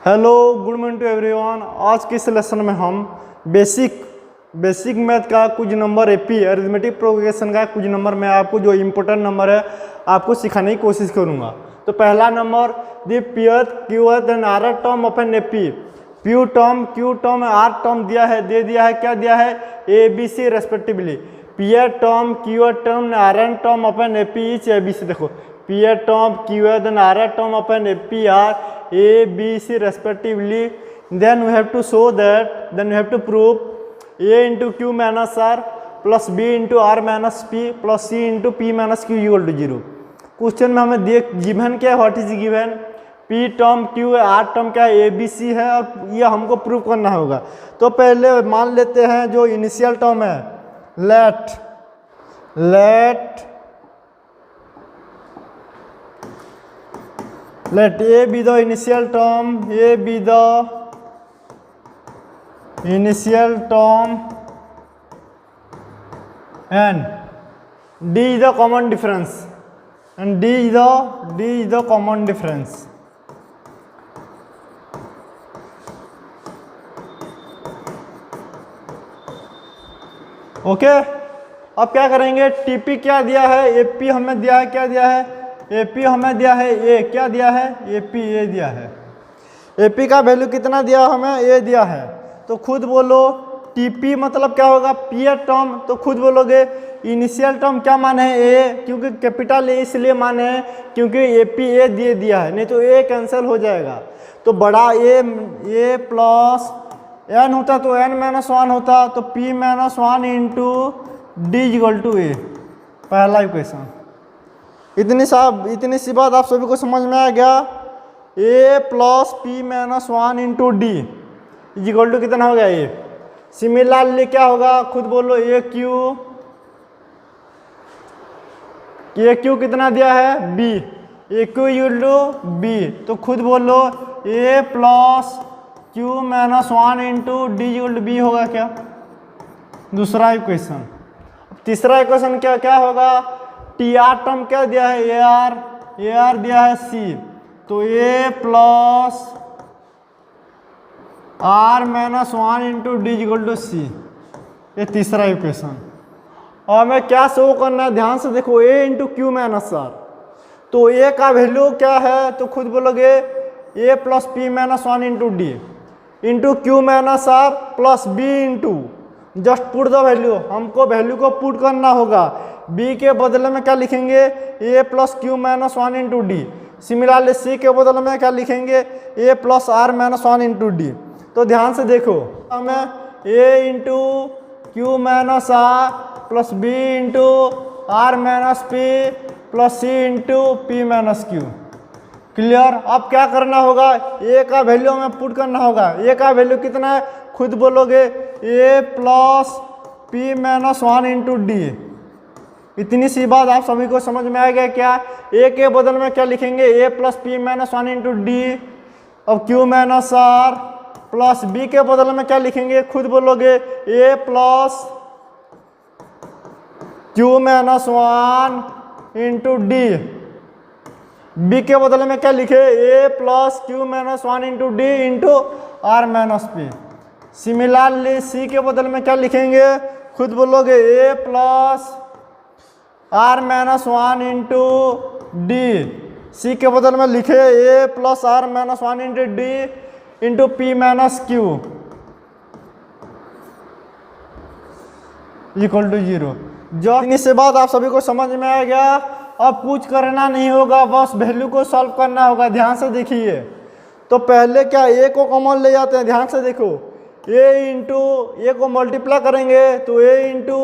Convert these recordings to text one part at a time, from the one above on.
Hello good morning to everyone. आज के इस लेसन में हम बेसिक मैथ का कुछ नंबर एपी अरिथमेटिक प्रोग्रेशन का कुछ नंबर मैं आपको जो इम्पोर्टेंट नंबर है आपको सिखाने की कोशिश करूंगा। तो पहला number the pth q then r term of an AP. Q term r term दे दिया है क्या दिया है a b c respectively. P term q term r n term of an AP each a b c. देखो p term q then r term of an AP are A, B, C respectively. Then we have to show that, then we have to prove A into Q minus R plus B into R minus P plus C into P minus Q equal to 0। Question में हमें देख given क्या है, what is given P term Q है, R term क्या है, A B C है और ये हमको प्रूव करना होगा। तो पहले मान लेते हैं जो इनिशियल टर्म है let A be the initial term, A be the initial term and D is the common difference and D is the common difference। Okay अब क्या करेंगे, टीपी क्या दिया है, एपी हमें दिया है क्या दिया है एपी हमें दिया है ए, क्या दिया है एपी ए दिया है। एपी का वैल्यू कितना दिया हमें ए दिया है। तो खुद बोलो टीपी मतलब क्या होगा पी टर्म। तो खुद बोलोगे इनिशियल टर्म क्या माने है ए, क्योंकि कैपिटल ए इसलिए माने हैं क्योंकि एपी ए दिया है, नहीं तो ए कैंसिल हो जाएगा। तो बड़ा ए प्लस एन होता तो एन माइनस वन होता, तो p minus one into D equal to a. पहला इक्वेशन। इतनी सी बात आप सभी को समझ में आ गया। A plus P minus one into D equal to कितना हो गया ए। सिमिलरली क्या होगा खुद बोलो ए क्यू कितना दिया है B, A Q equal to B. तो खुद बोलो A plus Q minus one into D equal to B होगा क्या, दूसरा इक्वेशन। तीसरा इक्वेशन क्या होगा, टी आर टर्म क्या दिया है ए आर दिया है सी, तो A plus are minus one into D equal to C, ये तीसरा इक्वेशन। और हमें क्या शो करना है ध्यान से देखो, A into Q minus R. तो ए का वैल्यू क्या है, तो खुद बोलोगे A plus P minus one into D into Q minus are plus B into just put the value. हमको वैल्यू को पुट करना होगा, b के बदले में क्या लिखेंगे a plus Q minus one into D. Similarly c के बदले में क्या लिखेंगे a plus are minus one into D. तो ध्यान से देखो हमें a into Q minus are plus B into are minus P plus c into P minus Q. Clear. अब क्या करना होगा, a का वैल्यू हमें पुट करना होगा। a का वैल्यू कितना है, खुद बोलोगे a plus P minus one into D. इतनी सी बात आप सभी को समझ में आ गया क्या। ए के बदल में क्या लिखेंगे A plus P minus one into D. अब Q minus are plus B के बदल में क्या लिखेंगे, खुद बोलोगे A plus Q minus one into D. B के बदले में क्या लिखे A plus Q minus one into D into are minus P. Similarly C के बदल में क्या लिखेंगे, खुद बोलोगे A plus are minus one into D. C के बदल में लिखे A plus are minus one into D into P minus q equal to 0। जो इससे बात आप सभी को समझ में आ गया। अब कुछ करना नहीं होगा, बस वैल्यू को सॉल्व करना होगा। ध्यान से देखिए, तो पहले क्या ए को कॉमन ले जाते हैं। ध्यान से देखो ए इंटू ए को मल्टीप्लाई करेंगे तो a into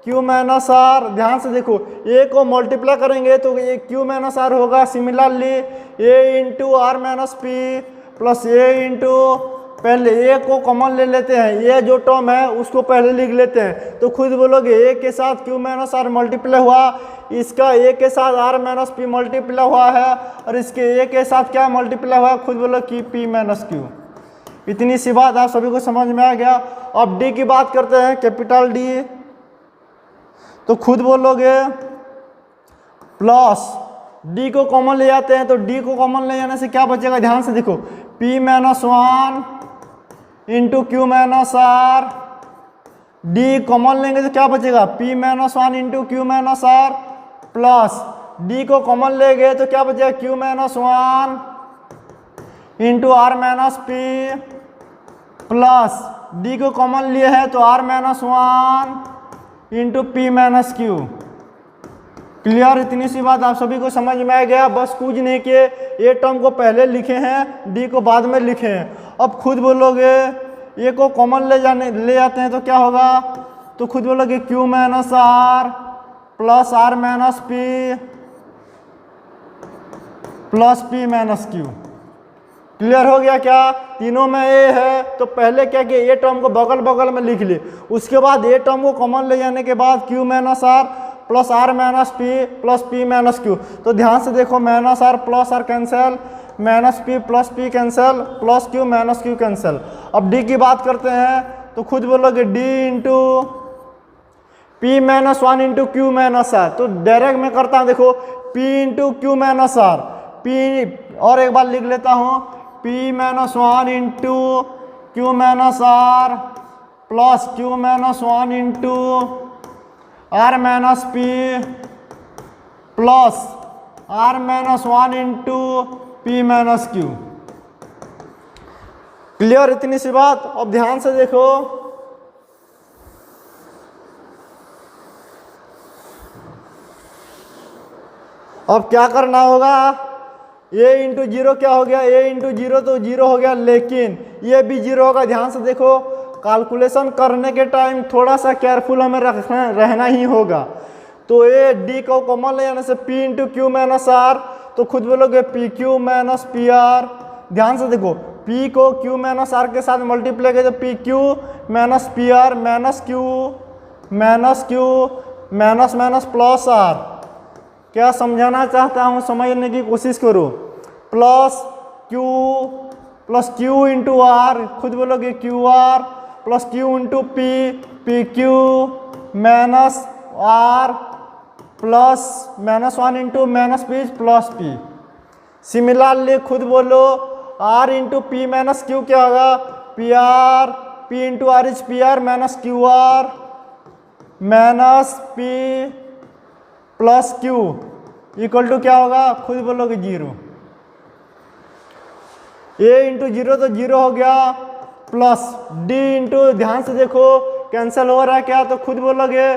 Q minus r. ध्यान से देखो ए को मल्टीप्लाई करेंगे तो ये क्यू माइनस आर होगा। Similarly a into are minus P plus a into, पहले ए को कॉमन ले लेते हैं, ये जो टर्म है उसको पहले लिख लेते हैं। तो खुद बोलोगे ए के साथ क्यू माइनस आर मल्टीप्लाई हुआ, इसका ए के साथ आर माइनस पी मल्टीप्लाई हुआ है और इसके ए के साथ क्या मल्टीप्लाई हुआ, खुद बोलो कि पी माइनस क्यू। इतनी सी बात आप सभी को समझ में आ गया। अब डी की बात करते हैं, कैपिटल डी। तो खुद बोलोगे प्लस डी को कॉमन ले जाते हैं, तो डी को कॉमन ले जाने से क्या बचेगा, ध्यान से देखो P minus 1 into Q minus r, d common लेंगे तो क्या बचेगा, P minus 1 into Q minus are plus d को कॉमन ले गए तो क्या बचेगा, q minus 1 into are minus P plus d को कॉमन लिए है तो r minus 1 into P minus Q. Clear, इतनी सी बात आप सभी को समझ में आ गया। बस कुछ नहीं किए, ए टर्म को पहले लिखे हैं, डी को बाद में लिखे हैं। अब खुद बोलोगे ए को कॉमन ले जाते हैं तो क्या होगा, तो खुद बोलोगे q minus are plus are minus P plus P minus Q. Clear हो गया क्या, तीनों में ए है तो पहले क्या किया, ए टर्म को बगल बगल में लिख लिए, उसके बाद ए टर्म को कॉमन ले जाने के बाद Q minus are plus are minus P plus P minus Q. तो ध्यान से देखो, minus are plus R cancel, minus P plus P cancel, plus Q minus Q cancel. अब डी की बात करते हैं तो खुद बोलोगे D into P minus 1 into Q minus R. तो डायरेक्ट मैं करता हूँ, देखो P into Q minus R, P और एक बार लिख लेता हूँ, P minus 1 into Q minus are plus Q minus 1 into are minus P plus are minus 1 into P minus Q. Clear, इतनी सी बात। अब ध्यान से देखो, अब क्या करना होगा, ए इंटू जीरो क्या हो गया, ए इंटू जीरो तो जीरो हो गया, लेकिन ये भी जीरो होगा। ध्यान से देखो, कैलकुलेशन करने के टाइम थोड़ा सा केयरफुल हमें रहना ही होगा। तो ए डी को कॉमन ले जाने से P into Q minus R, तो खुद बोलोगे P Q minus P R. ध्यान से देखो, पी को क्यू माइनस आर के साथ मल्टीप्लाई करें तो P Q minus P R minus Q minus minus plus R. क्या समझाना चाहता हूँ, समझने की कोशिश करो। प्लस क्यू इंटू आर, खुद बोलोगे Q R plus Q into P Q minus are plus minus 1 into minus P plus P. Similarly खुद बोलो R into P minus Q क्या होगा, P R, P into R is P R minus Q R minus P plus Q equal to क्या होगा, खुद बोलोगे zero. A into zero तो zero हो गया, प्लस डी इंटू, ध्यान से देखो कैंसिल हो रहा है क्या, तो खुद बोलोगे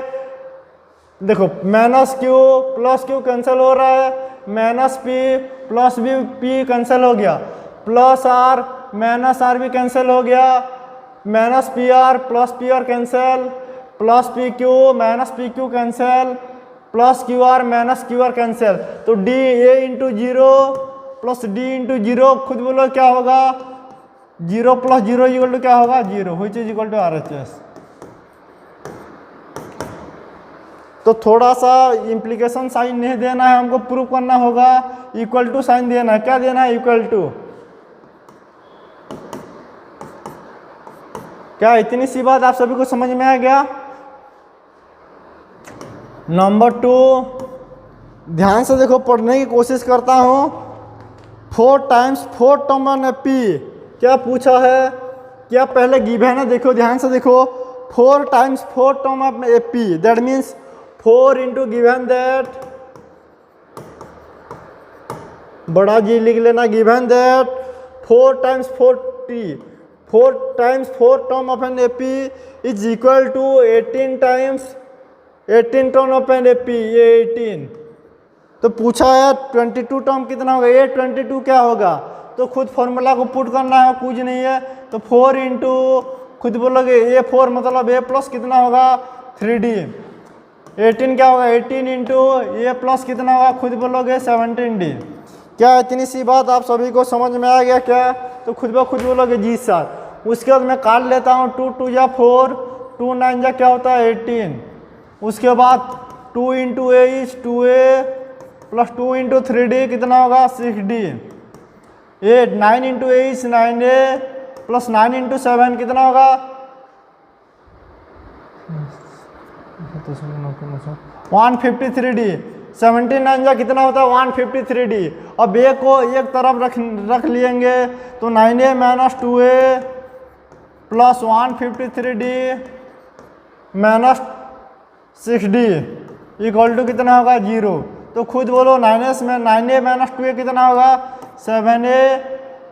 देखो minus Q plus Q cancel हो रहा है, minus P plus B P cancel हो गया, प्लस आर माइनस आर भी कैंसिल हो गया, minus P R plus P R cancel, plus P Q minus P Q cancel, plus Q R minus Q R cancel. तो D A into zero plus D into zero, खुद बोलो क्या होगा, zero plus zero equal to क्या होगा, zero, which is equal to RHS। तो थोड़ा सा इम्प्लीकेशन साइन नहीं देना है, हमको प्रूव करना होगा, इक्वल टू साइन देना है। क्या देना है, इक्वल टू। क्या इतनी सी बात आप सभी को समझ में आ गया। नंबर 2, ध्यान से देखो, पढ़ने की कोशिश करता हूं। 4 टाइम्स 4 टर्म ऑन पी, क्या पूछा है, क्या पहले गिवन है, देखो ध्यान से देखो, 4 times 4 term of P, that means 4 into given that, बड़ा जी लिख लेना, given that 4 times 4t, 4 times 4 term of an AP is equal to 18 times 18 term of an AP, ये 18। तो पूछा है 22 टर्म कितना होगा, ये 22 क्या होगा, तो खुद फॉर्मूला को पुट करना है, कुछ नहीं है। तो 4 इंटू, खुद बोलोगे ए 4 मतलब ए प्लस कितना होगा 3D, 18 क्या होगा 18 इंटू ए प्लस कितना होगा, खुद बोलोगे 17D। क्या इतनी सी बात आप सभी को समझ में आ गया क्या, तो खुद ब खुद बोलोगे जी सर। उसके बाद मैं काट लेता हूँ, 2 2 या 4, 2 9 या क्या होता है 18। उसके बाद 2 into A is 2a plus 2 into 3D कितना होगा 6D। 9 into A is 9a plus 9 into 7 कितना होगा 153D। 79 जा कितना होता है 153D। अब ए को एक तरफ रख लेंगे तो 9A minus 2A plus 153D minus 6D equal to कितना होगा 0। तो खुद बोलो 9A माइनस 2A कितना होगा 7A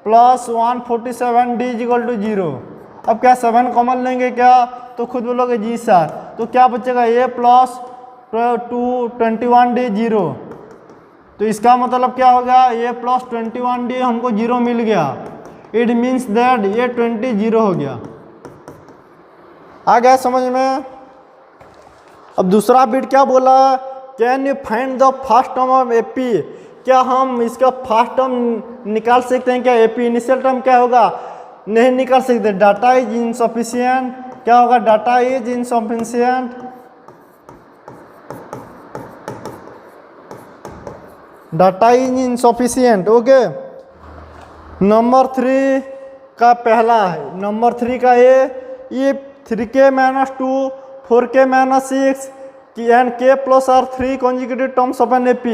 plus 147D equal to 0। अब क्या 7 कॉमन लेंगे क्या, तो खुद बोलोगे जी सर। तो क्या बचेगा A प्लस 21D 0। तो इसका मतलब क्या होगा A प्लस 21D हमको 0 मिल गया। इट मीन्स दैट ये 20 0 हो गया। आ गया समझ में। अब दूसरा बिट क्या बोला, can you find the first term of AP। क्या हम इसका फर्स्ट टर्म निकाल सकते हैं क्या, AP इनिशियल टर्म क्या होगा, नहीं निकाल सकते। डाटा इज इनसफिशिएंट, क्या होगा data is insufficient, data is insufficient. Okay, number 3 का पहला है, नंबर 3 का ये 3K minus 2 4K minus 6 and K plus are 3 consecutive terms of an AP।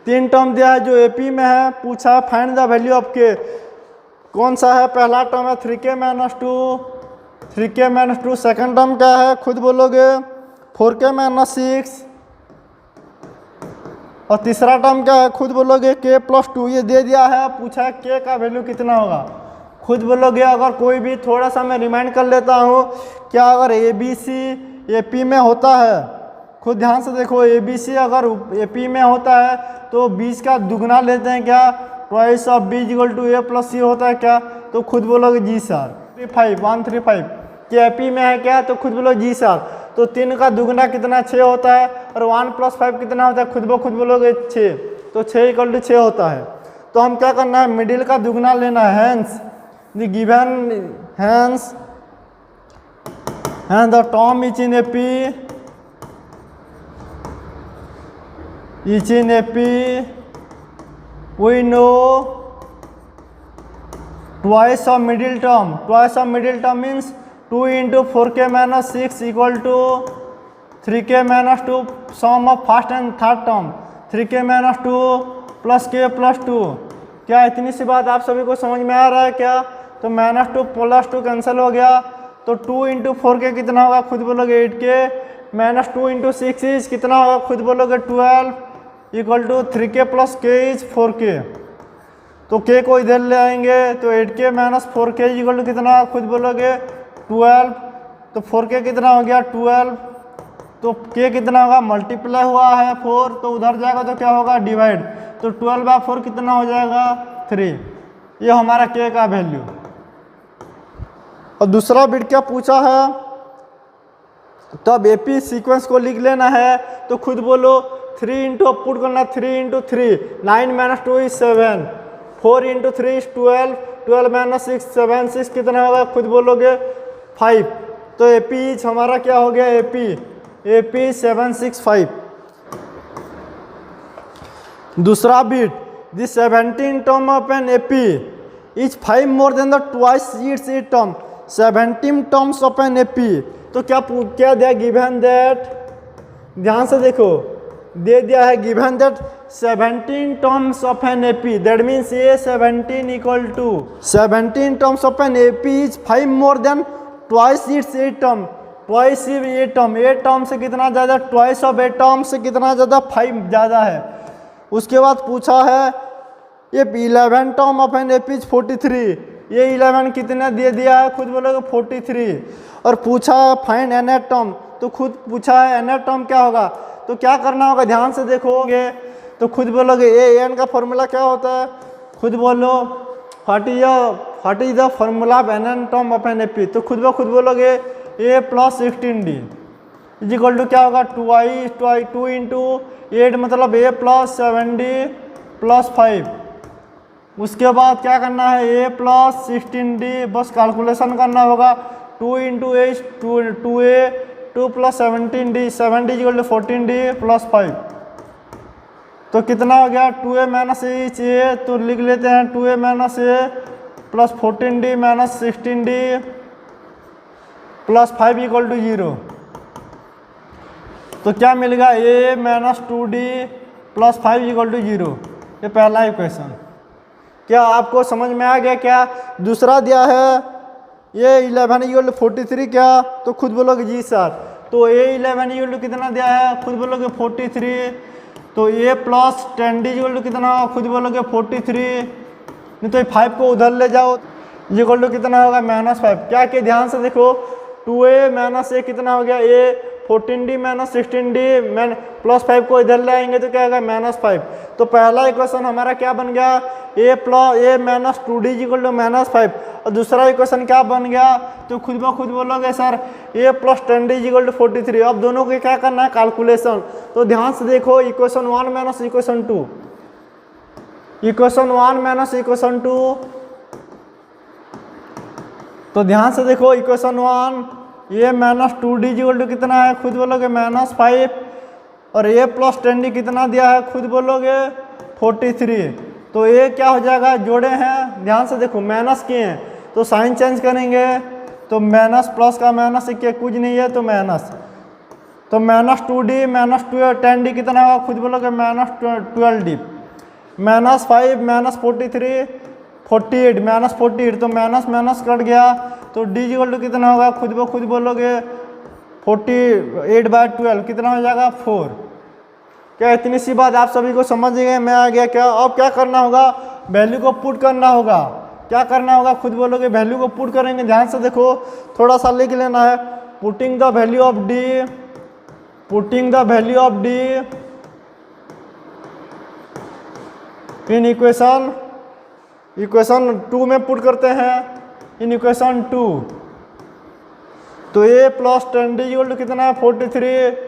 3 term दिया है जो AP में है, पूछा है find the value of K। कौन सा है, पहला टर्म है 3K माइनस 2, सेकेंड टर्म क्या है खुद बोलोगे 4K माइनस 6, और तीसरा टर्म क्या है खुद बोलोगे K प्लस 2। ये दे दिया है, पूछा है K का वैल्यू कितना होगा, खुद बोलोगे। अगर कोई भी थोड़ा सा मैं रिमाइंड कर लेता हूँ, क्या अगर ABC AP में होता है, खुद ध्यान से देखो, ABC अगर AP में होता है तो 20 का दुगना लेते हैं क्या, twice of B equal to A plus C होता है क्या, तो खुद बोलोगे जी सर। 135 कि AP में है क्या, तो खुद बोलो जी सर। तो 3 का दुगना कितना 6 होता है, और 1 प्लस 5 कितना होता है, खुद बोलोगे 6। तो 6 इक्वल टू 6 होता है। तो हम क्या करना है, मिडिल का दुगना लेना है, hence the given hence and the term is in AP, is in AP we know twice of middle term means 2 into 4K minus 6 equal to 3K minus 2 sum of first and third term 3K minus 2 plus K plus 2। क्या इतनी सी बात आप सभी को समझ में आ रहा है क्या, तो माइनस 2 प्लस 2 कैंसिल हो गया, तो 2 इंटू 4K कितना होगा, खुद बोलोगे 8K माइनस 2 इंटू 6 इज कितना होगा, खुद बोलोगे 12 equal to 3K plus K is 4K। तो K को इधर ले आएंगे तो 8K minus 4K equal to कितना होगा, खुद बोलोगे 12। तो 4K कितना हो गया 12, तो K कितना होगा, मल्टीप्लाई हुआ है 4, तो उधर जाएगा तो क्या होगा डिवाइड, तो 12/4 कितना हो जाएगा 3। ये हमारा K का वैल्यू। और दूसरा बिट क्या पूछा है, तो अब AP सीक्वेंस को लिख लेना है, तो खुद बोलो 3 इंटू पुट करना, 3 into 3 9 minus 2 is 7, 4 into 3 is 12, 12 minus 6 7 6 कितना होगा, खुद बोलोगे 5। तो AP इज हमारा क्या हो गया, AP 765। दूसरा bit, the 17 term of an AP is 5 more than the twice its it term 17 terms of an AP। तो क्या दिया, गिवन दैट, ध्यान से देखो, दे दिया है given that 17 terms of an AP, that means ये 17 equal to 17 terms of an AP is 5 more than twice its 8 term, twice 8 term, 8 term से कितना ज़्यादा, ट्वाइस ऑफ 8 टर्म से कितना ज़्यादा, 5 ज़्यादा है। उसके बाद पूछा है ये 11 term of an AP is 43, ये 11 कितना दे दिया है, खुद बोलोगे 43। और पूछा है फाइंड nth टर्म, तो खुद पूछा है nth टर्म क्या होगा, तो क्या करना होगा, ध्यान से देखोगे तो खुद बोलोगे an का फॉर्मूला क्या होता है, खुद बोलो what is the formula of nth term of an AP। तो खुद बोलोगे a plus 16d is equal to क्या होगा 2 इंटू 8 मतलब a प्लस 7d प्लस 5। उसके बाद क्या करना है, a प्लस 16d, बस कैलकुलेशन करना होगा, 2 into 8 2a 2 plus 17d 7d equal to 14d plus 5। तो कितना हो गया 2a माइनस a, तो लिख लेते हैं 2a minus a plus 14d minus 16d plus 5 equal to 0। तो क्या मिलेगा, a minus 2d plus 5 equal to 0। ये पहला इक्वेशन। क्या आपको समझ में आ गया? क्या दूसरा दिया है ये 11 इक्वल टू 43, क्या तो खुद बोलोगे जी सर। तो ए 11 इक्वल टू कितना दिया है, खुद बोलोगे 43। तो A plus 10 D equal to कितना, खुद बोलोगे 43। नहीं तो 5 को उधर ले जाओ, इक्वल टू कितना होगा -5। क्या कि ध्यान से देखो 2a माइनस ए कितना हो गया, ए 14d minus 16d man plus 5 को इधर ले आएंगे तो क्या होगा -5। तो पहला इक्वेशन हमारा क्या बन गया, a minus 2d equal to -5। और दूसरा इक्वेशन क्या बन गया, तो खुद ब खुद बोलोगे sir a plus 10d equal to 43। अब दोनों को क्या करना है, कैलकुलेशन। तो ध्यान से देखो equation 1 minus equation 2, equation 1 minus equation 2। तो ध्यान से देखो equation 1 a minus 2d equal to कितना है, खुद बोलोगे -5। और a प्लस 10d कितना दिया है, खुद बोलोगे 43। तो ये क्या हो जाएगा, जोड़े हैं, ध्यान से देखो माइनस किए हैं तो साइन चेंज करेंगे। तो माइनस प्लस का माइनस के कुछ नहीं है तो माइनस। तो -2d माइनस 10d कितना होगा, खुद बोलोगे -12d। -5 -43 48 -48। तो माइनस माइनस कट गया तो d इक्वल टू कितना होगा, खुद ब खुद बोलोगे 48/12 कितना हो जाएगा 4। क्या इतनी सी बात आप सभी को समझ गए? मैं आ गया क्या? अब क्या करना होगा, वैल्यू को पुट करना होगा। क्या करना होगा, खुद बोलोगे वैल्यू को पुट करेंगे। ध्यान से देखो थोड़ा सा लिख लेना है, putting the value of d, putting the value of d in equation 2 में पुट करते हैं, इन इक्वेशन 2। तो a plus 10d equal to कितना है 43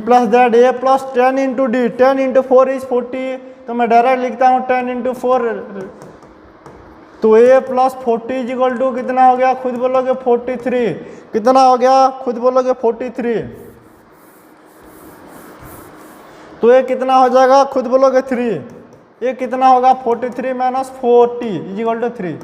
plus that a plus 10 into D, 10 into 4 is 40। तो मैं डायरेक्ट लिखता हूँ 10 इंटू 4। तो a प्लस 40 इक्वल टू कितना हो गया, खुद बोलोगे 43। कितना हो गया, खुद बोलोगे 43। तो ये कितना हो जाएगा, खुद बोलोगे 3। ये कितना होगा 43 माइनस 40 इक्वल टू 3।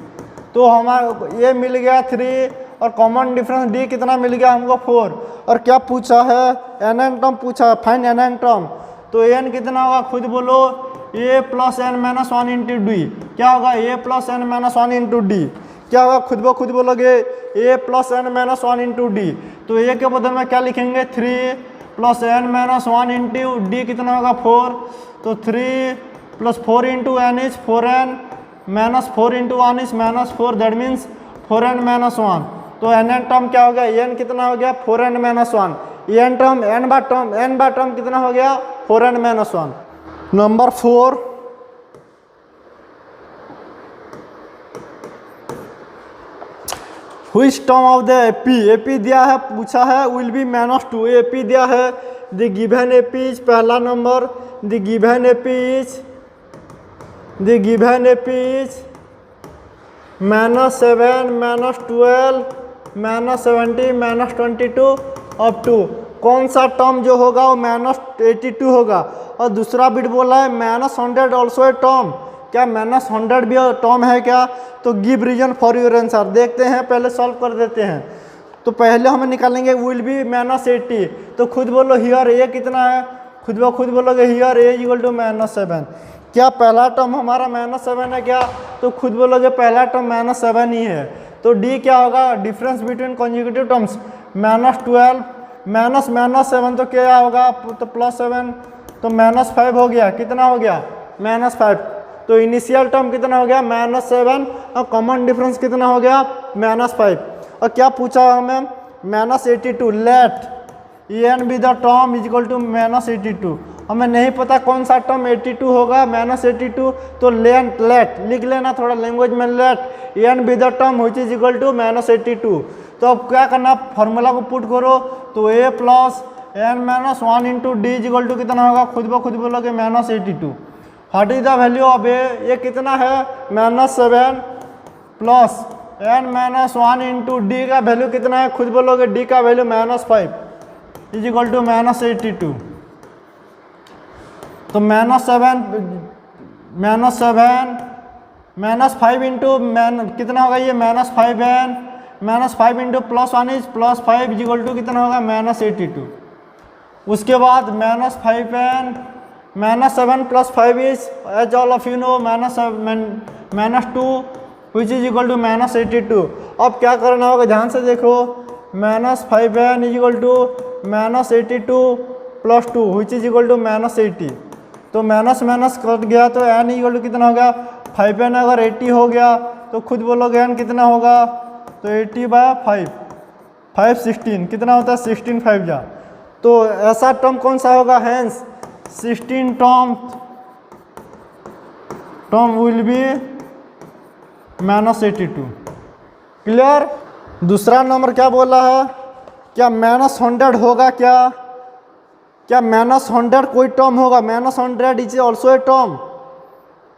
तो हमारा ये मिल गया 3 और कॉमन डिफरेंस d कितना मिल गया हमको 4। और क्या पूछा है, n टर्म पूछा है, फाइंड n टर्म। तो n कितना होगा, खुद बोलो a plus n minus 1 into D. क्या होगा, a plus n minus 1 into D. क्या होगा, खुद ब खुद बोलोगे a plus n minus 1 into D. तो a के बदल में क्या लिखेंगे 3 plus n minus 1 into D कितना होगा 4। तो 3 plus 4 into n is 4n minus 4 into 1 is minus 4, that means 4n minus 1। तो n टर्म क्या हो गया, n कितना हो गया 4n minus 1। n term n बार टर्म कितना हो गया 4n minus 1। Number 4, which term of the AP दिया है, पूछा है विल बी -2। एपी दिया है, द गिवन एपी इज, पहला नंबर the given AP is -7 -12 -70 -22 up to. कौन सा टर्म जो होगा वो -82 होगा। और दूसरा बिट बोला है -100 ऑल्सो ए टर्म। क्या -100 भी टर्म है क्या? तो give reason for your answer. देखते हैं, पहले सॉल्व कर देते हैं। तो पहले हमें निकालेंगे विल बी -80। तो खुद बोलो हियर ए कितना है, खुद ब खुद बोलोगे हियर ए इक्वल टू -7। क्या पहला टर्म हमारा -7 है क्या? तो खुद बोलोगे पहला टर्म -7 ही है। तो डी क्या होगा, डिफरेंस बिटवीन कॉन्जुगेटिव टर्म्स -12 -7 तो क्या होगा, तो +7। तो -5 हो गया, कितना हो गया -5। तो इनिशियल टर्म कितना हो गया -7 और कॉमन डिफरेंस कितना हो गया -5। और क्या पूछा हमें -82। Let n be the term is equal to -82। हमें नहीं पता कौन सा टर्म 82 होगा, -82। तो लेट लिख लेना थोड़ा लैंग्वेज में, let n be the term which is equal to -82। तो अब क्या करना, फॉर्मूला को पुट करो। तो a plus n minus 1 into D is equal to कितना होगा, खुद ब खुद बोलोगे -82। What is the value of a, ये कितना है -7 plus n minus 1 into D का वैल्यू कितना है, खुद बोलोगे d का वैल्यू -5 इज इक्वल टू -82। तो -5 इंटू कितना होगा ये -5n -5 into +1 is +5 is equal to कितना होगा -82। उसके बाद -5n -7 + 5 is as all of you know -2 which is equal to -82। अब क्या करना होगा, ध्यान से देखो, -5n is equal to -82 + 2 which is equal to -80। तो माइनस माइनस कट गया तो n इक्वल टू कितना हो गया 5n। अगर 80 हो गया तो खुद बोलोगे n कितना होगा, तो 80/5 5 16 कितना होता है 16 5 जा। तो ऐसा टर्म कौन सा होगा, hence 16 term will be -82। Clear. दूसरा नंबर क्या बोला है, क्या -100 होगा, क्या -100 कोई टर्म होगा, -100 इज ऑल्सो ए टर्म।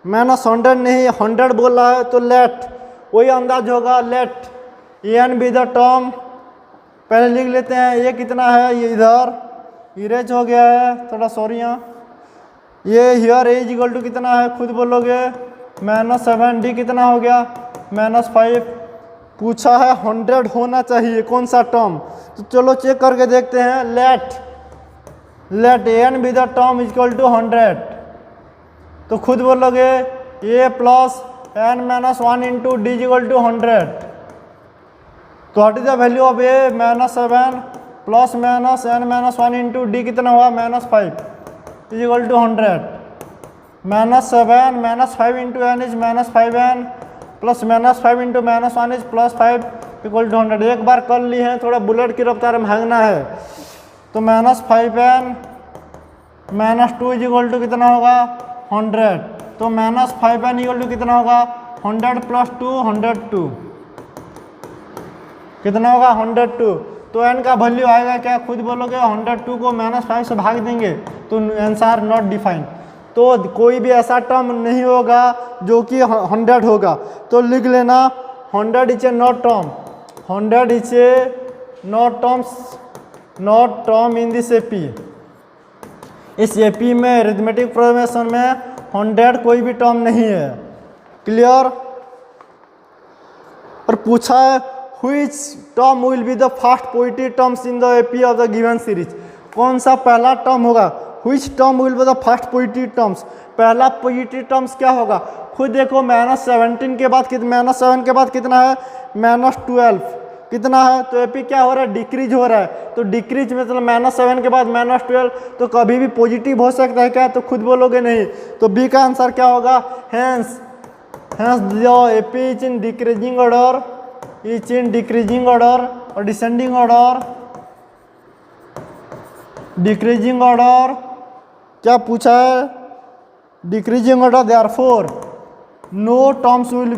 -100 नहीं 100 बोला है तो लेट वही अंदाज होगा, let N be the term. पहले लिख लेते हैं, ये कितना है, ये इधर इरेज हो गया है थोड़ा, सॉरी यहाँ, ये हियर एज इक्वल टू कितना है खुद बोलोगे -7, डी कितना हो गया -5। पूछा है 100 होना चाहिए कौन सा टर्म, तो चलो चेक करके देखते हैं। Let N be the term equal to 100, तो खुद बोलोगे a plus n - 1 into D equal to 100। तो what is the value of a -7 plus n - 1 into D कितना हुआ -5 is equal to 100। -7 -5 into n is -5n plus -5 into -1 is +5 equal to 100। एक बार कर ली है, थोड़ा बुलेट की रफ्तार में भागना है। तो -5n -2 इज इक्वल टू कितना होगा 100। तो -5n इक्वल टू कितना होगा 100 + 2 102 कितना होगा 102। तो n का वैल्यू आएगा क्या, खुद बोलोगे 102 को -5 से भाग देंगे तो आंसर नॉट डिफाइंड। तो कोई भी ऐसा टर्म नहीं होगा जो कि 100 होगा। तो लिख लेना 100 is a not term, 100 is a not term in this AP. इस एपी में अरिथमेटिक प्रोग्रेशन में 100 कोई भी टर्म नहीं है। क्लियर। और पूछा है which term will be the first positive terms in the AP of the given series. कौन सा पहला टर्म होगा, which term will be the first positive terms. पहला पॉजिटिव टर्म्स क्या होगा, खुद देखो -17 के बाद -7 के बाद कितना है -12 कितना है। तो एपी क्या हो रहा है, डिक्रीज हो रहा है। तो डिक्रीज मतलब -7 के बाद -12, तो कभी भी पॉजिटिव हो सकता है क्या, तो खुद बोलोगे नहीं। तो बी का आंसर क्या होगा, hence the AP is in decreasing order, is in decreasing order और डिसेंडिंग ऑर्डर। डिक्रीजिंग ऑर्डर क्या पूछा है, decreasing order, therefore no terms will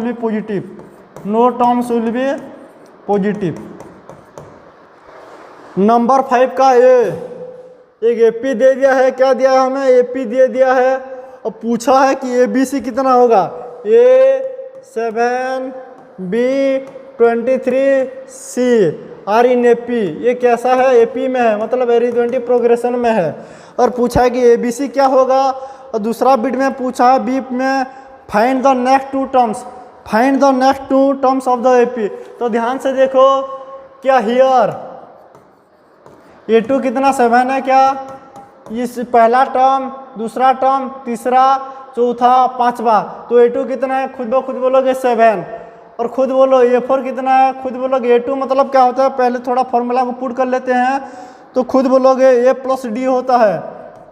be positive, no terms will be positive. Number 5 का एक AP दे दिया है, क्या दिया है हमें, एपी दे दिया है। और पूछा है कि एबीसी कितना होगा, A7 B23 C are in AP. ये कैसा है, एपी में है, मतलब अरिथमेटिक प्रोग्रेशन में है। और पूछा है कि एबीसी क्या होगा। और दूसरा बिट में पूछा है बी में find the next two terms, find the next two terms of the AP. तो ध्यान से देखो, क्या हियर A2 कितना 7 है, क्या इस पहला टर्म, दूसरा टर्म, तीसरा, चौथा, पांचवा। तो A2 कितना है, खुद ब खुद बोलोगे 7। और खुद बोलो A4 कितना है, खुद बोलोगे A2 मतलब क्या होता है, पहले थोड़ा फॉर्मूला को पुट कर लेते हैं। तो खुद बोलोगे A + D होता है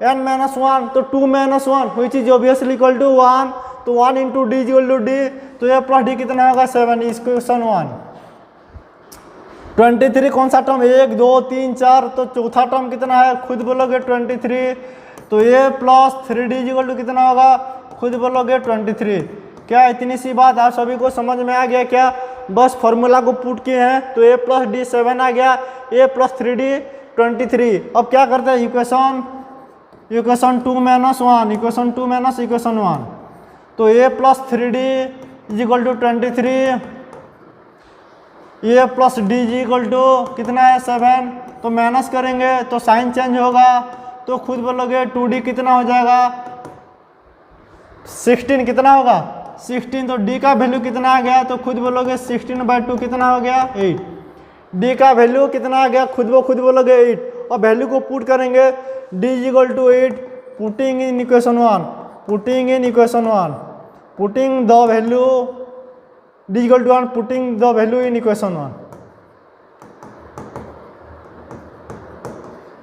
n - 1, तो 2 - 1 which is obviously equal to 1। तो 1 into D equal to D, तो A + D कितना होगा 7, इस क्वेश्चन 1। 23 कौन सा टर्म, 1 2 3 4, तो चौथा टर्म कितना है, खुद बोलोगे 23। तो A + 3D इक्वल टू कितना होगा, खुद बोलोगे 23। क्या इतनी सी बात आप सभी को समझ में आ गया क्या, बस फॉर्मूला को पुट किए हैं। तो A + D 7 आ गया, A + 3D 23। अब क्या करते हैं, इक्वेशन 2 - 1, इक्वेशन 2 - इक्वेशन 1। तो A + 3D equal to 23, A + D equal to कितना है 7। तो माइनस करेंगे तो साइन चेंज होगा। तो खुद बोलोगे 2D कितना हो जाएगा 16 कितना होगा 16। तो D का वैल्यू कितना आ गया, तो खुद बोलोगे 16/2 कितना हो गया 8। D का वैल्यू कितना आ गया, खुद बोलोगे 8। और वैल्यू को पुट करेंगे d equal to 8 putting in equation 1 putting in equation 1 putting the value d equal to 1 putting the value in equation 1।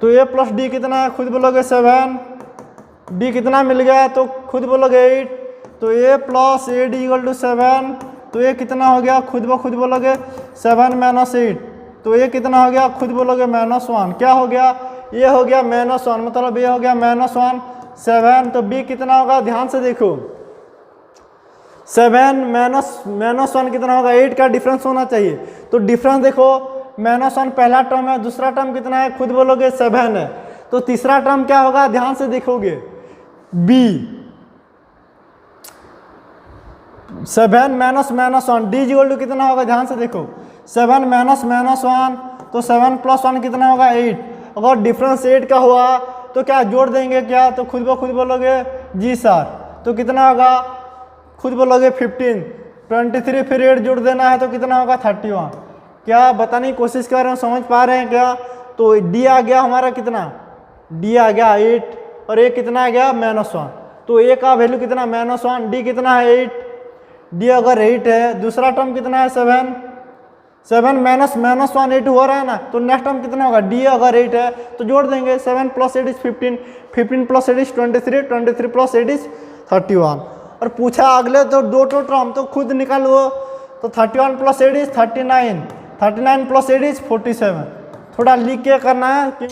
तो a प्लस डी कितना है खुद बोलोगे 7, d कितना मिल गया तो खुद बोलोगे 8, तो a plus A D equal to 7, तो ये कितना हो गया खुद बोलोगे 7 माइनस 8, तो ये कितना हो गया खुद बोलोगे -1। क्या हो गया ये हो गया -1, मतलब ये हो गया -1 7, तो b कितना होगा ध्यान से देखो 7 -1 कितना होगा 8 का डिफरेंस होना चाहिए। तो डिफरेंस देखो -1 पहला टर्म है, दूसरा टर्म कितना है खुद बोलोगे 7 है, तो तीसरा टर्म क्या होगा ध्यान से देखोगे b 7 -1 d इक्वल टू कितना होगा ध्यान से देखो 7 -1 तो 7 प्लस 1 कितना होगा 8। अगर डिफरेंस 8 का हुआ तो क्या जोड़ देंगे क्या तो खुद बोलोगे जी सर, तो कितना होगा खुद बोलोगे 15 23 फिर 8 जोड़ देना है तो कितना होगा 31। क्या बताने की कोशिश कर रहे हैं समझ पा रहे हैं क्या। तो d आ गया हमारा कितना d आ गया 8 और a कितना आ गया -1, तो a का वैल्यू कितना -1 d कितना है 8, d अगर 8 है दूसरा टर्म कितना है 7 -1 8 हो रहा है ना, तो नेक्स्ट टर्म कितना होगा d अगर 8 है तो जोड़ देंगे 7 plus 8 is 15 plus 8 is 23 plus 8 is 31। और पूछा अगले तो दो टर्म तो खुद निकालो, तो 31 प्लस 8 इज 39 प्लस 8 इज 47। थोड़ा लिख के करना है कि